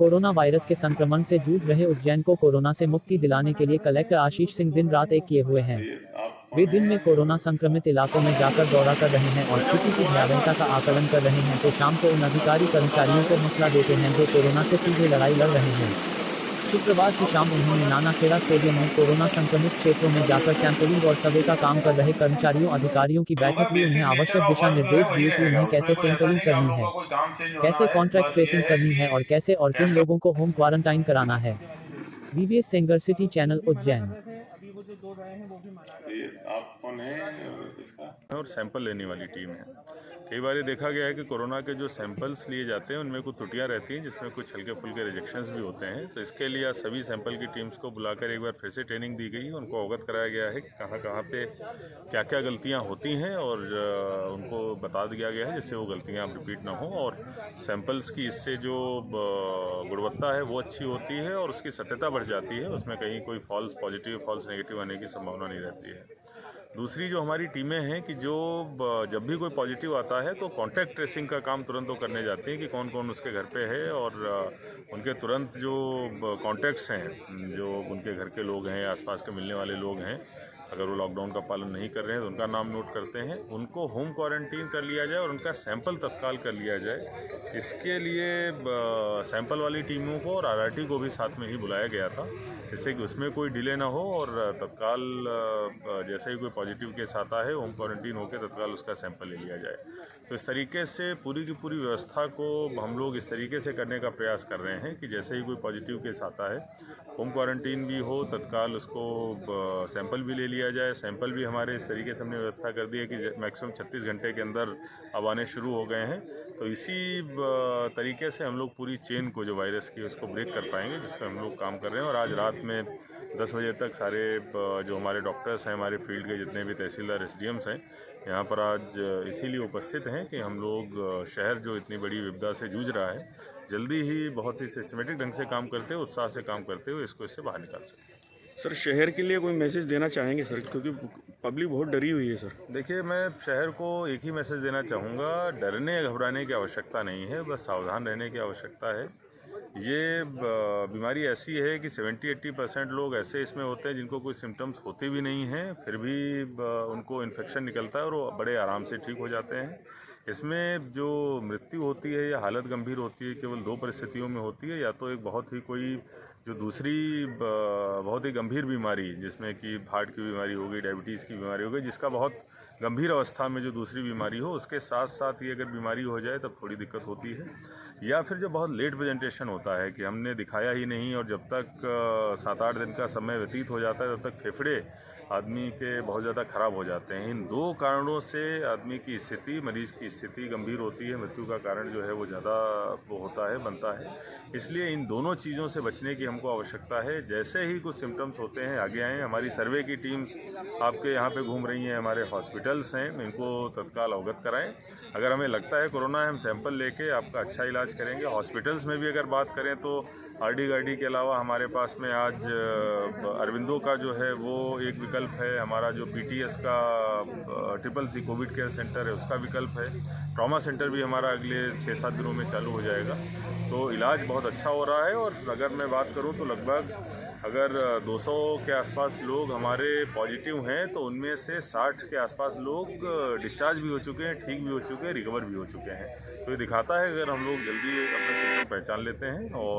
Corona virus के संक्रमण से जूझ रहे उज्जैन को कोरोना से मुक्ति दिलाने के लिए कलेक्टर आशीष सिंह दिन रात एक किए हुए हैं। वे दिन में कोरोना संक्रमित इलाकों में जाकर दौरा कर रहे हैं और स्थिति की भयावहता का आकलन कर रहे हैं, तो शाम को उन अधिकारी कर्मचारियों को हौसला देते हैं जो कोरोना से सीधे लड़ाई लड़ रहे हैं। शुक्रवार की शाम उन्होंने नानाखेड़ा स्टेडियम में कोरोना संक्रमित क्षेत्रों में जाकर सैंपलिंग और सर्वे का काम कर रहे कर्मचारियों अधिकारियों की बैठक ली। उन्हें आवश्यक दिशा निर्देश दिए कि उन्हें कैसे सैंपलिंग करनी है, कैसे कॉन्ट्रैक्ट ट्रेसिंग करनी है और कैसे और किन लोगों को होम क्वारंटाइन कराना है। VVS Sengar city channel Ujjain. आप कौन है इसका? और सैंपल लेने वाली टीम है। कई बार ये देखा गया है कि कोरोना के जो सैंपल्स लिए जाते हैं उनमें कुछ त्रुटियां रहती हैं, जिसमें कुछ हल्के फुल्के रिजेक्शंस भी होते हैं। तो इसके लिए आज सभी सैंपल की टीम्स को बुलाकर एक बार फिर से ट्रेनिंग दी गई, उनको अवगत कराया गया है कि कहाँ कहाँ पे क्या क्या गलतियाँ होती हैं और उनको बता दिया गया है जिससे वो गलतियाँ रिपीट ना हो और सैंपल्स की इससे जो गुणवत्ता है वो अच्छी होती है और उसकी सत्यता बढ़ जाती है। उसमें कहीं कोई फॉल्स पॉजिटिव फॉल्स नेगेटिव आने की संभावना नहीं रहती है। दूसरी जो हमारी टीमें हैं कि जो जब भी कोई पॉजिटिव आता है तो कॉन्टैक्ट ट्रेसिंग का काम तुरंत वो करने जाती हैं कि कौन कौन उसके घर पे है और उनके तुरंत जो कॉन्टैक्ट्स हैं, जो उनके घर के लोग हैं, आसपास के मिलने वाले लोग हैं, अगर वो लॉकडाउन का पालन नहीं कर रहे हैं तो उनका नाम नोट करते हैं, उनको होम क्वारंटीन कर लिया जाए और उनका सैंपल तत्काल कर लिया जाए। इसके लिए सैंपल वाली टीमों को और RRT को भी साथ में ही बुलाया गया था, जिससे कि उसमें कोई डिले ना हो और तत्काल जैसे ही कोई पॉजिटिव केस आता है होम क्वारंटीन होकर तत्काल उसका सैंपल ले लिया जाए। तो इस तरीके से पूरी की पूरी व्यवस्था को हम लोग इस तरीके से करने का प्रयास कर रहे हैं कि जैसे ही कोई पॉजिटिव केस आता है होम क्वारंटीन भी हो, तत्काल उसको सैंपल भी ले लिया जाए। सैंपल भी हमारे इस तरीके से हमने व्यवस्था कर दी है कि मैक्सिमम 36 घंटे के अंदर अब आने शुरू हो गए हैं। तो इसी तरीके से हम लोग पूरी चेन को जो वायरस की उसको ब्रेक कर पाएंगे, जिस पर हम लोग काम कर रहे हैं। और आज रात में 10 बजे तक सारे जो हमारे डॉक्टर्स हैं, हमारे फील्ड के जितने भी तहसीलदार SDMs हैं, यहाँ पर आज इसीलिए उपस्थित हैं कि हम लोग शहर जो इतनी बड़ी विपदा से जूझ रहा है, जल्दी ही बहुत ही सिस्टमेटिक ढंग से काम करते हुए, उत्साह से काम करते हुए इसको इससे बाहर निकाल सकें। सर, शहर के लिए कोई मैसेज देना चाहेंगे सर, क्योंकि पब्लिक बहुत डरी हुई है सर? देखिए, मैं शहर को एक ही मैसेज देना चाहूँगा, डरने घबराने की आवश्यकता नहीं है, बस सावधान रहने की आवश्यकता है। ये बीमारी ऐसी है कि 70-80% लोग ऐसे इसमें होते हैं जिनको कोई सिम्टम्स होते भी नहीं हैं, फिर भी उनको इन्फेक्शन निकलता है और वो बड़े आराम से ठीक हो जाते हैं। इसमें जो मृत्यु होती है या हालत गंभीर होती है, केवल 2 परिस्थितियों में होती है। या तो एक बहुत ही कोई जो दूसरी बहुत ही गंभीर बीमारी, जिसमें कि हार्ट की बीमारी हो गई, डायबिटीज़ की बीमारी हो गई, जिसका बहुत गंभीर अवस्था में जो दूसरी बीमारी हो, उसके साथ साथ ही अगर बीमारी हो जाए तब थोड़ी दिक्कत होती है। या फिर जो बहुत लेट प्रेजेंटेशन होता है कि हमने दिखाया ही नहीं और जब तक 7-8 दिन का समय व्यतीत हो जाता है तब तक फेफड़े आदमी के बहुत ज़्यादा ख़राब हो जाते हैं। इन 2 कारणों से आदमी की स्थिति, मरीज़ की स्थिति गंभीर होती है, मृत्यु का कारण जो है वो ज़्यादा वो होता है, बनता है। इसलिए इन दोनों चीज़ों से बचने की हमको आवश्यकता है। जैसे ही कुछ सिम्टम्स होते हैं आगे आएँ। हमारी सर्वे की टीम्स आपके यहाँ पे घूम रही हैं, हमारे हॉस्पिटल्स हैं, इनको तत्काल अवगत कराएँ। अगर हमें लगता है कोरोना है, हम सैंपल लेके आपका अच्छा इलाज करेंगे। हॉस्पिटल्स में भी अगर बात करें तो RD-गार्डी के अलावा हमारे पास में आज अरविंदो का जो है वो एक विकल्प है, हमारा जो PTS का CCC कोविड केयर सेंटर है उसका विकल्प है। ट्रॉमा सेंटर भी हमारा अगले 6-7 दिनों में चालू हो जाएगा। तो इलाज बहुत अच्छा हो रहा है और अगर मैं बात करूं तो लगभग अगर 200 के आसपास लोग हमारे पॉजिटिव हैं तो उनमें से 60 के आसपास लोग डिस्चार्ज भी हो चुके हैं, ठीक भी हो चुके हैं, रिकवर भी हो चुके हैं। तो ये दिखाता है अगर हम लोग जल्दी अपने सिम्टम पहचान लेते हैं और